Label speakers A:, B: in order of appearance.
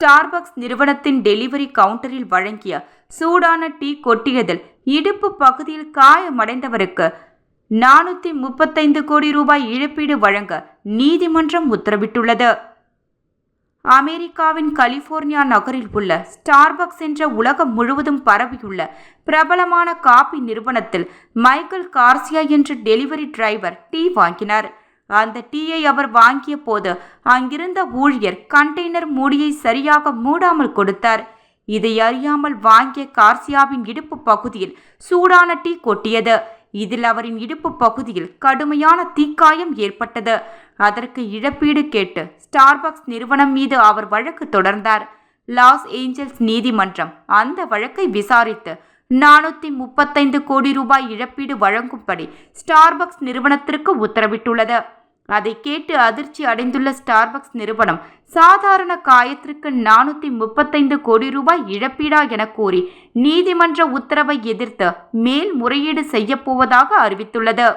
A: Starbucks நிறுவனத்தின் delivery கவுண்டரில் வழங்கிய சூடான டீ கொட்டியதில் இடுப்பு பகுதியில் காயமடைந்தவருக்கு 435 கோடி ரூபாய் இழப்பீடு வழங்க நீதிமன்றம் உத்தரவிட்டுள்ளது. அமெரிக்காவின் கலிபோர்னியா நகரில் உள்ள ஸ்டார்பக்ஸ் என்ற உலகம் முழுவதும் பரவியுள்ள பிரபலமான காபி நிறுவனத்தில் மைக்கேல் கார்சியா என்ற டெலிவரி டிரைவர் டீ வாங்கினார். அந்த டீயை அவர் வாங்கிய போது அங்கிருந்த ஊழியர் கண்டெய்னர் மூடியை சரியாக மூடாமல் கொடுத்தார். இதை அறியாமல் வாங்கிய கார்சியாவின் இடுப்பு பகுதியில் சூடான டீ கொட்டியது. இதில் அவரின் இடுப்பு பகுதியில் கடுமையான தீக்காயம் ஏற்பட்டது. அதற்கு இழப்பீடு கேட்டு ஸ்டார்பக்ஸ் நிறுவனம் மீது அவர் வழக்கு தொடர்ந்தார். லாஸ் ஏஞ்சல்ஸ் நீதிமன்றம் அந்த வழக்கை விசாரித்து 435 கோடி ரூபாய் இழப்பீடு வழங்கும்படி ஸ்டார்பக்ஸ் நிறுவனத்திற்கு உத்தரவிட்டுள்ளது. அதை கேட்டு அதிர்ச்சி அடைந்துள்ள ஸ்டார்பக்ஸ் நிறுவனம் சாதாரண காயத்திற்கு 435 கோடி ரூபாய் இழப்பீடா என கூறி நீதிமன்ற உத்தரவை எதிர்த்து மேல்முறையீடு செய்யப்போவதாக அறிவித்துள்ளது.